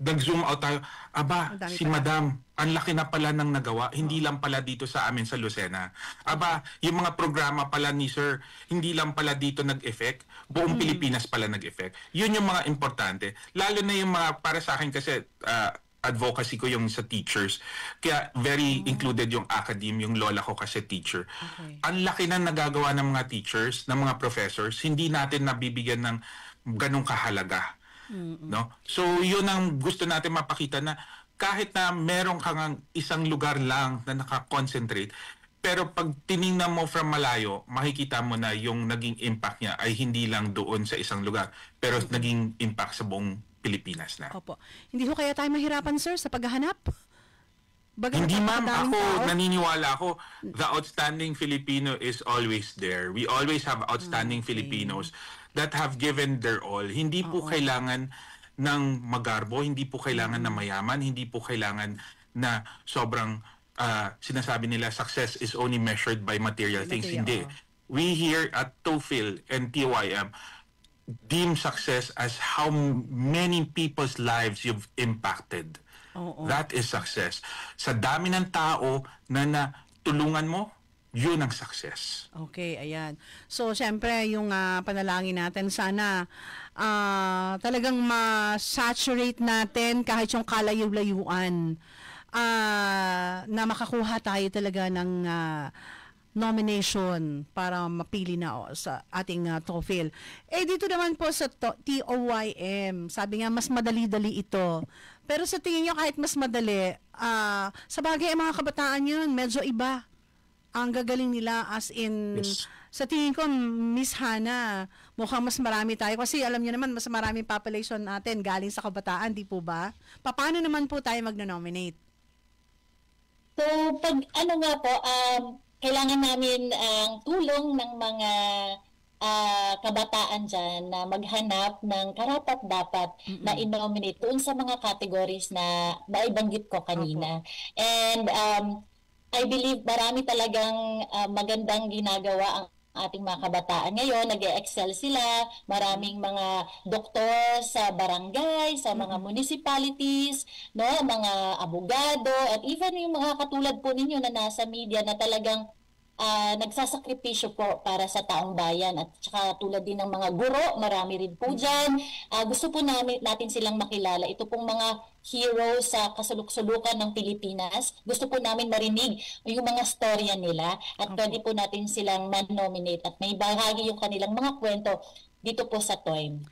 nag-zoom out tayo, aba, si Madam, ang laki na pala ng nagawa, hindi lang pala dito sa amin sa Lucena. Aba, yung mga programa pala ni Sir, hindi lang pala dito nag-effect, buong Pilipinas pala nag-effect. Yun yung mga importante. Lalo na yung mga, para sa akin kasi, advocacy ko yung sa teachers. Kaya very included yung academe, yung lola ko kasi teacher. Ang laki na nagagawa ng mga teachers, ng mga professors, hindi natin nabibigyan ng ganong kahalaga. No? So, yun ang gusto natin mapakita na kahit na meron kang isang lugar lang na nakakonsentrate, pero pag tiningnan mo from malayo, makikita mo na yung naging impact niya ay hindi lang doon sa isang lugar, pero naging impact sa buong Pilipinas na. Opo. Hindi ho kaya tayo mahirapan, sir, sa paghahanap? Hindi ma'am, ako naniniwala ako, the outstanding Filipino is always there. We always have outstanding Filipinos that have given their all. Hindi po kailangan ng magarbo, hindi po kailangan na mayaman, hindi po kailangan na sobrang sinasabi nila success is only measured by material things. Hindi. We here at TOEFL and TOIM deem success as how many people's lives you've impacted. That is success. Sa dami ng tao na natulungan mo, yun ang success. Okay, ayan. So, syempre, yung panalangin natin, sana talagang ma-saturate natin kahit yung kalayo-layuan na makakuha tayo talaga ng nomination para mapili na sa ating TOEFL. Dito naman po sa TOYM, sabi nga mas madali-dali ito. Pero sa tingin nyo kahit mas madali, sa bagay ang mga kabataan yun, medyo iba ang gagaling nila as in, sa tingin ko, Miss Hannah, mukhang mas marami tayo. Kasi alam nyo naman, mas maraming population natin galing sa kabataan, di po ba? Paano naman po tayo magno-nominate? So, pag ano nga po, kailangan namin ang tulong ng mga kabataan dyan na maghanap ng karapat-dapat na i-nominate doon sa mga categories na naibanggit ko kanina. And I believe marami talagang magandang ginagawa ang ating mga kabataan ngayon. Nag-e-excel sila, maraming mga doktor sa barangay, sa mga municipalities, no, mga abogado, at even yung mga katulad po ninyo na nasa media na talagang nagsasakripisyo po para sa taong bayan, at saka tulad din ng mga guro, marami rin po dyan. Gusto po natin silang makilala. Ito pong mga heroes sa kasuluk-sulukan ng Pilipinas. Gusto po namin marinig yung mga storya nila at pwede po natin silang man-nominate at may bahagi yung kanilang mga kwento dito po sa TOEM.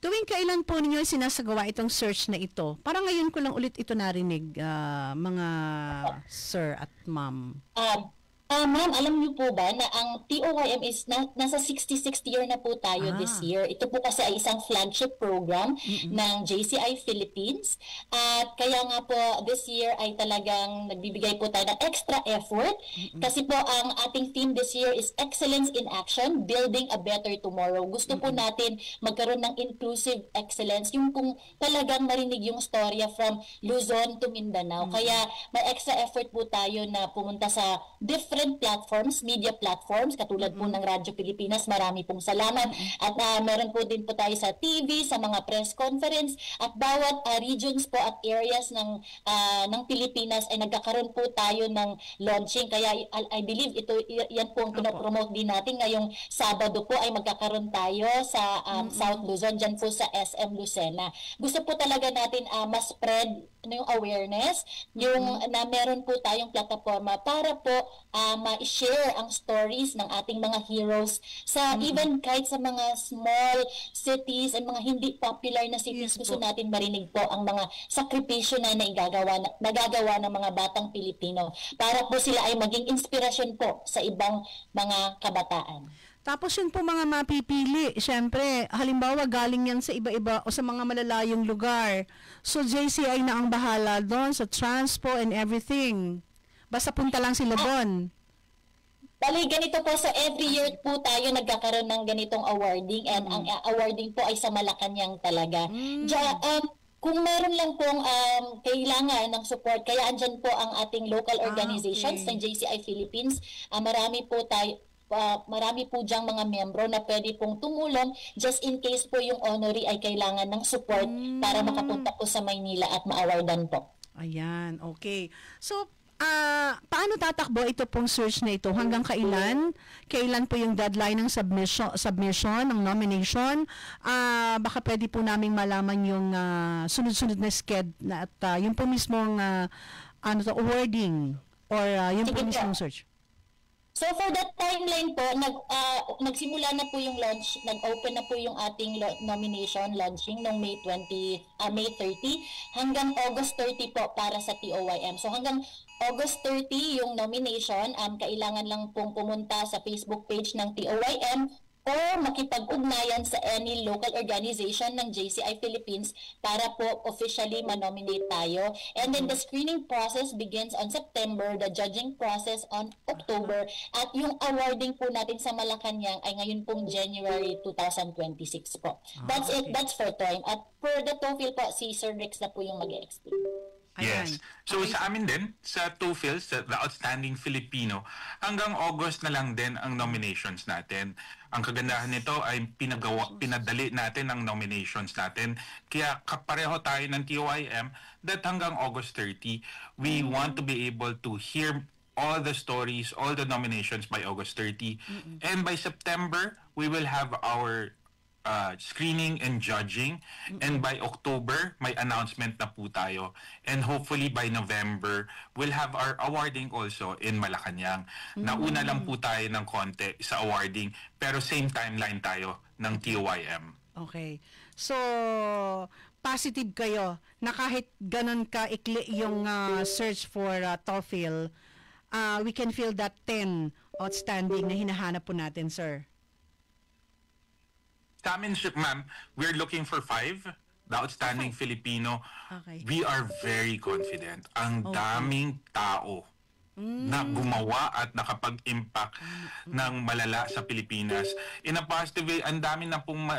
Tuwing kailan po ninyo sinasagawa itong search na ito? Parang ngayon ko lang ulit ito narinig, mga sir at ma'am. Ma'am, alam niyo po ba na ang TOYM is nasa 66th year na po tayo this year. Ito po kasi ay isang flagship program ng JCI Philippines. At kaya nga po this year ay talagang nagbibigay po tayo ng extra effort. Kasi po ang ating theme this year is Excellence in Action, Building a Better Tomorrow. Gusto po natin magkaroon ng inclusive excellence. Yung kung talagang marinig yung storya from Luzon to Mindanao. Kaya may extra effort po tayo na pumunta sa different platforms, media platforms, katulad po ng Radyo Pilipinas, marami pong salamat. At meron po din po tayo sa TV, sa mga press conference, at bawat regions po at areas ng Pilipinas ay nagkakaroon po tayo ng launching. Kaya I believe yan po ang pinopromote din natin. Ngayong Sabado po ay magkakaroon tayo sa South Luzon, dyan po sa SM Lucena. Gusto po talaga natin ma-spread yung awareness, yung na meron po tayong plataforma para po ma-share ang stories ng ating mga heroes sa even kahit sa mga small cities and mga hindi popular na cities. Gusto natin marinig po ang mga sakripisyo na nagagawa ng mga batang Pilipino para po sila ay maging inspirasyon po sa ibang mga kabataan. Tapos yun po mga mapipili, syempre, halimbawa galing yan sa iba-iba o sa mga malalayong lugar. So JCI na ang bahala doon sa transpo and everything. Basta punta lang sila doon. Bali, ganito po, so every year po tayo nagkakaroon ng ganitong awarding and ang awarding po ay sa Malacanang talaga. Kung meron lang pong kailangan ng support, kaya andyan po ang ating local organizations ng JCI Philippines. Marami po diyang mga membro na pwede pong tumulong just in case po yung honoree ay kailangan ng support para makapunta po sa Maynila at ma-awardan po. Ayan, okay. So, paano tatakbo ito pong search na ito? Hanggang kailan? Kailan po yung deadline ng submission ng nomination? Baka pwede po naming malaman yung sunod-sunod na schedule at yung po mismong awarding or yung po mismong search. So for that timeline po, nagsimula na po yung launch, nag-open na po yung ating nomination launching noong May 30 hanggang August 30 po para sa TOYM. So hanggang August 30 yung nomination, kailangan lang pong pumunta sa Facebook page ng TOYM o makipag-ugnayan sa any local organization ng JCI Philippines para po officially manominate tayo. And then the screening process begins on September, the judging process on October, at yung awarding po natin sa Malacanang ay ngayon pong January 2026 po. That's it, that's for time. At for the TOEFL po, si Sir Rex na po yung mag-explain. Yes. So sa amin din, sa TOEFL, sa The Outstanding Filipino, hanggang August na lang din ang nominations natin. Ang kagandahan nito ay pinadali natin ang nominations natin. Kaya kapareho tayo ng TOYM that hanggang August 30, we want to be able to hear all the stories, all the nominations by August 30. And by September, we will have our screening and judging, and by October may announcement na po tayo, and hopefully by November we'll have our awarding also in Malacanang. Nauna lang po tayo ng konti sa awarding, pero same timeline tayo ng TOYM. Okay, so positive kayo na kahit ganun ka-ikli yung search for TOEFL, we can feel that 10 outstanding na hinahanap po natin, sir. Sa amin, ma'am, we're looking for 5, the Outstanding Filipino. Okay. We are very confident. Ang daming tao na gumawa at nakapag-impact ng malala sa Pilipinas. In a positive way, ang dami na pong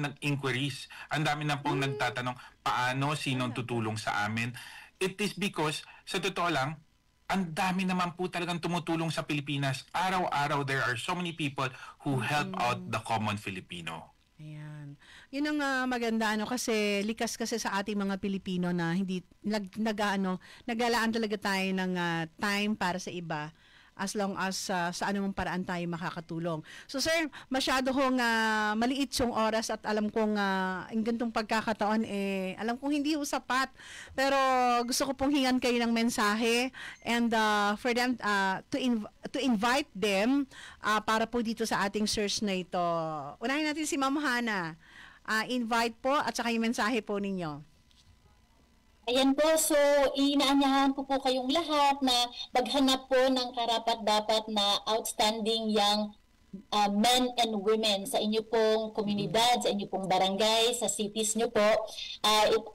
nag-inquiries, ang dami na pong nagtatanong paano, sinong tutulong sa amin. It is because, sa totoo lang, ang dami naman po talagang tumutulong sa Pilipinas. Araw-araw, there are so many people who help out the common Filipino. Ayan. Yun ang maganda, kasi likas kasi sa ating mga Pilipino na hindi nagalaan talaga tayo ng time para sa iba, as long as sa anumang paraan tayo makakatulong. So sir, masyado hong maliit yung oras at alam kong ang gantong pagkakataon alam kong hindi sapat, pero gusto ko pong hingan kayo ng mensahe and for them to invite them para po dito sa ating search na ito. Unahin natin si Ma'am Hana. Invite po at saka yung mensahe po ninyo. Ayan po, so inaanyahan po kayong lahat na maghanap po ng karapat-dapat na outstanding young men and women sa inyo pong komunidad, sa inyo pong barangay, sa cities nyo po.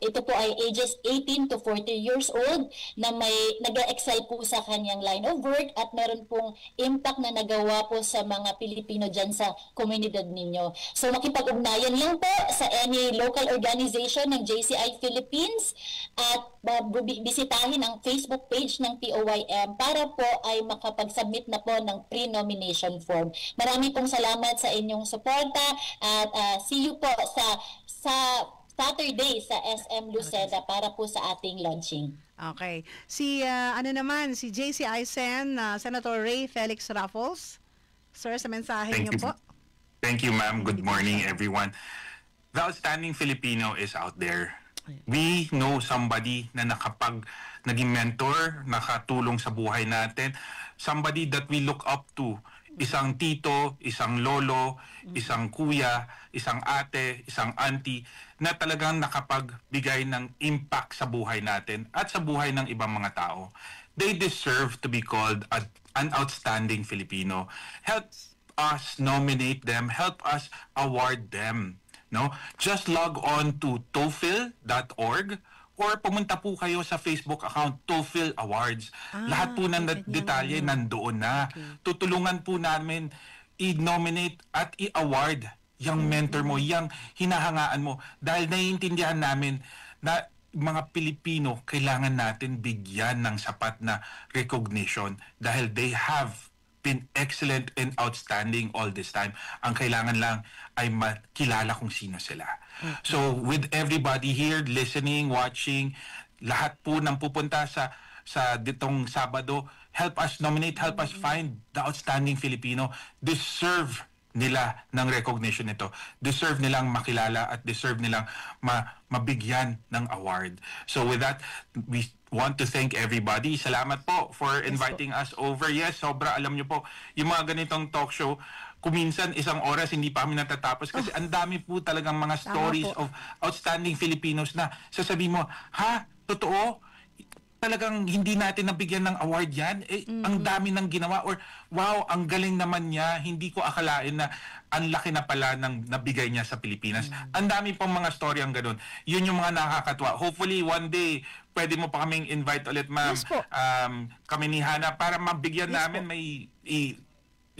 Ito po ay ages 18 to 40 years old na may nag-excel po sa kanyang line of work at meron pong impact na nagawa po sa mga Pilipino dyan sa komunidad ninyo. So makipag-ugnayan lang po sa any local organization ng JCI Philippines at bisitahin ang Facebook page ng TOYM para po ay makapag-submit na po ng pre-nomination form. Marami pong salamat sa inyong suporta at see you po sa Saturday sa SM Lucena para po sa ating launching. Okay. Si JCI Sen, Senator Ray Felix Raffles. Sir, sa mensahe niyo po. Thank you, ma'am. Good morning, everyone. The Outstanding Filipino is out there. We know somebody na naging mentor, nakatulong sa buhay natin, somebody that we look up to. Isang tito, isang lolo, isang kuya, isang ate, isang auntie na talagang nakapagbigay ng impact sa buhay natin at sa buhay ng ibang mga tao. They deserve to be called an outstanding Filipino. Help us nominate them, help us award them. No? Just log on to TOEFL.org or pumunta po kayo sa Facebook account TOEFL Awards. Lahat po ng detalye nandoon na. Tutulungan po namin i-nominate at i-award yung mentor mo, yung hinahangaan mo. Dahil naiintindihan namin na mga Pilipino, kailangan natin bigyan ng sapat na recognition dahil they have been excellent and outstanding all this time. Ang kailangan lang ay makilala kung sino sila. So with everybody here listening, watching, lahat po nang pupunta sa ditong Sabado, help us nominate, help us find the outstanding Filipino. Deserve nila ng recognition nito. Deserve nilang makilala at deserve nilang mabigyan ng award. So with that, we want to thank everybody. Salamat po for inviting us over. Yes, sobra, alam nyo po, yung mga ganitong talk show, kuminsan isang oras hindi pa kami natatapos kasi ang dami po talagang mga stories of outstanding Filipinos na sasabihin mo, ha? Totoo? Talagang hindi natin nabigyan ng award yan? Ang dami ng ginawa, or wow, ang galing naman niya, hindi ko akalain na ang laki na pala ng nabigay niya sa Pilipinas. Ang dami pong mga story ang ganun. Yun yung mga nakakatuwa. Hopefully one day pwede mo pa kaming invite ulit, ma'am. Yes po. Kami ni Hana para mabigyan namin, may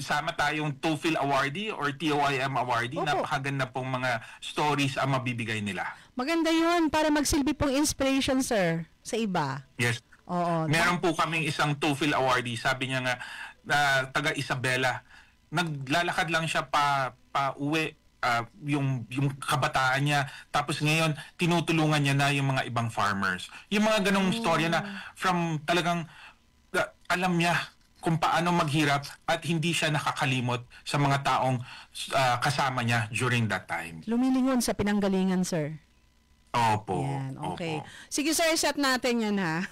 isama tayong TOEFL awardee or TOIM awardee. Napakaganda pong mga stories ang mabibigay nila. Maganda yun para magsilbi pong inspiration, sir, sa iba. Yes. Oo. Meron po kaming isang TOEFL awardee. Sabi niya nga, taga Isabela, naglalakad lang siya pa uwi, yung kabataan niya. Tapos ngayon, tinutulungan niya na yung mga ibang farmers. Yung mga ganong storya na from talagang alam niya kung paano maghirap at hindi siya nakakalimot sa mga taong kasama niya during that time. Lumilingon sa pinanggalingan, sir. Opo. Yan, okay. Opo. Sige, sir, set natin yan, ha?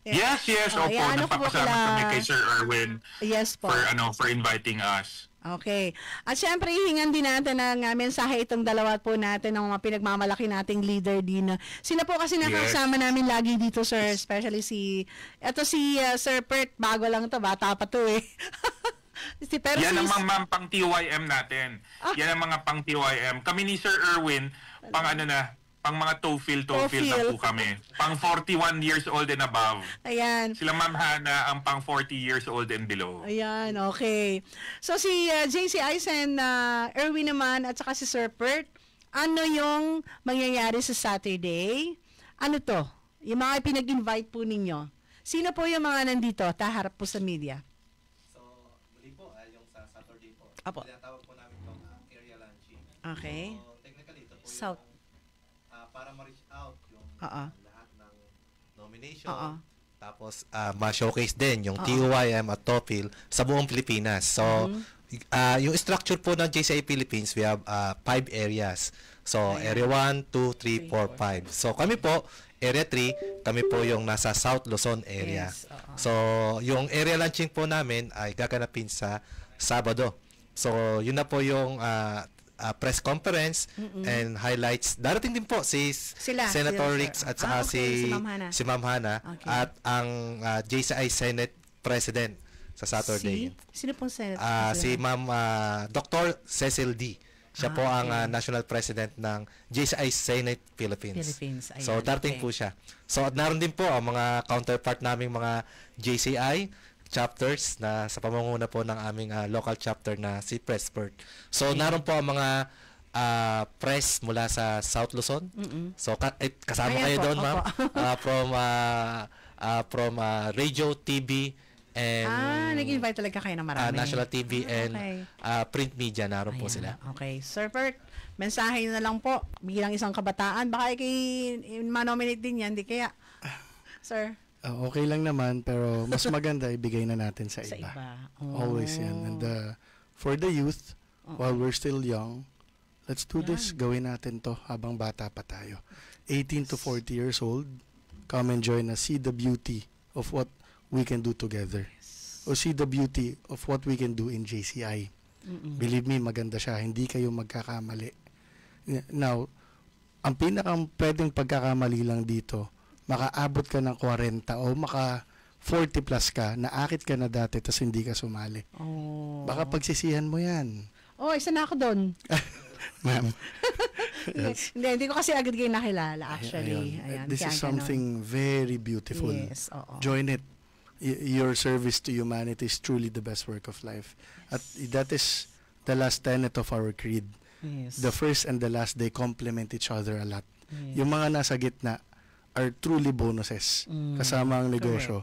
Yes. Opo. Nagpapasalamat kami kay Sir Erwin for inviting us. Okay. At syempre, hihingan din natin ng mensahe itong dalawa po natin ng mga pinagmamalaki nating leader din. Sila po kasi nakasama namin lagi dito, sir. Especially si Sir Pert, bago lang to, bata pa to eh. Yan ang mga pang TYM natin. Yan ang mga pang TYM. Kami ni Sir Erwin, pang mga TOEFL na po kami. Pang 41 years old and above. Ayan. Sila Ma'am Hana ang pang 40 years old and below. Ayan, okay. So si JC Eisen, Erwin naman, at saka si Sir Pert, ano yung mangyayari sa Saturday? Ano to? Yung mga pinag-invite po ninyo. Sino po yung mga nandito? Taharap po sa media. So, muli po, yung sa Saturday po. Apo. Tinatawag po namin itong area lunching. Okay. So, technically, ito po South. para ma-reach out yung lahat ng nomination. Tapos, ma-showcase din yung TOIM at TOEFL sa buong Pilipinas. So, yung structure po ng JCI Philippines, we have 5 areas. So, Area 1, 2, 3, 4, 5. So, kami po, Area 3, kami po yung nasa South Luzon area. Yes, so, yung area launching po namin ay gaganapin sa Sabado. So, yun na po yung press conference and highlights. Darating din po si Senator Rix at saka si Ma'am Hana at ang JCI Senate President sa Saturday. Sino pong Senate? Si Ma'am Dr. Cecil D. Siya po ang National President ng JCI Senate Philippines. So, darating po siya. So, at naroon din po ang mga counterpart naming mga JCI chapters na sa pamanguna po ng aming local chapter na si Pressbird. So, naroon po ang mga press mula sa South Luzon. So, kasama kayo doon, ma'am. From radio, TV, and nag-invite talaga kayo ng marami. National TV and print media, naroon po sila. Okay. Sir Pert, mensahe na lang po bilang isang kabataan. Baka ma-nominate din yan, di kaya? Sir? Okay lang naman, pero mas maganda ibigay na natin sa iba. Always yan. And for the youth, while we're still young, let's do this. Gawin natin to habang bata pa tayo. 18 to 40 years old, come and join us. See the beauty of what we can do together. Or see the beauty of what we can do in JCI. Believe me, maganda siya. Hindi kayo magkakamali. Now, ang pinakang pwedeng pagkakamali lang dito, makaabot ka ng 40 o maka 40 plus ka, naakit ka na dati tapos hindi ka sumali. Baka pagsisihan mo yan. Isa na ako doon. Ma'am. Yes. Hindi ko kasi agad kayo nakilala actually. Ayan, This kaya is something very beautiful. Yes, oo. Join it. Your service to humanity is truly the best work of life. At that is the last tenet of our creed. Yes. The first and the last, they complement each other a lot. Yes. Yung mga nasa gitna are truly bonuses kasama ang negosyo.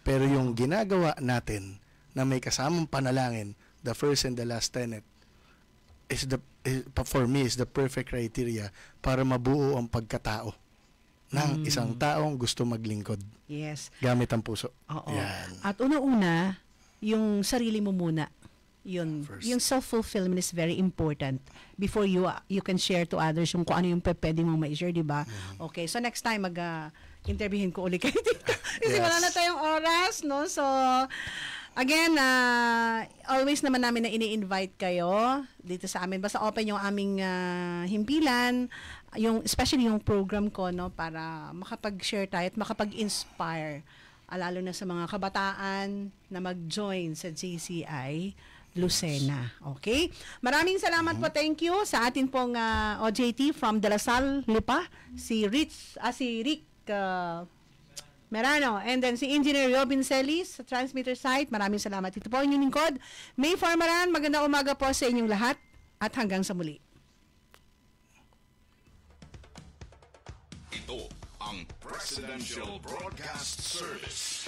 Pero yung ginagawa natin na may kasamang panalangin, the first and the last tenet, for me, is the perfect criteria para mabuo ang pagkatao ng isang taong gusto maglingkod. Yes. Gamit ang puso. Oo. Yan. At una-una, yung sarili mo muna. Yung self-fulfillment is very important before you can share to others yung kung ano yung pwede mong ma-share, di ba? Okay, so next time interviewin ko ulit kayo dito. Kasi wala na tayong oras, no? So, again, always naman namin na ini-invite kayo dito sa amin. Basta open yung aming himpilan, especially yung program ko, no? Para makapag-share tayo at makapag-inspire, lalo na sa mga kabataan na mag-join sa JCI Lucena. Okay? Maraming salamat po. Thank you sa atin pong OJT from De La Salle, Lipa, si Rick Merano, and then si Engineer Robin Celis sa transmitter site. Maraming salamat. Ito po ang inyong lingkod, May Farmaran. Magandang umaga po sa inyong lahat at hanggang sa muli. Ito ang Presidential Broadcast Service.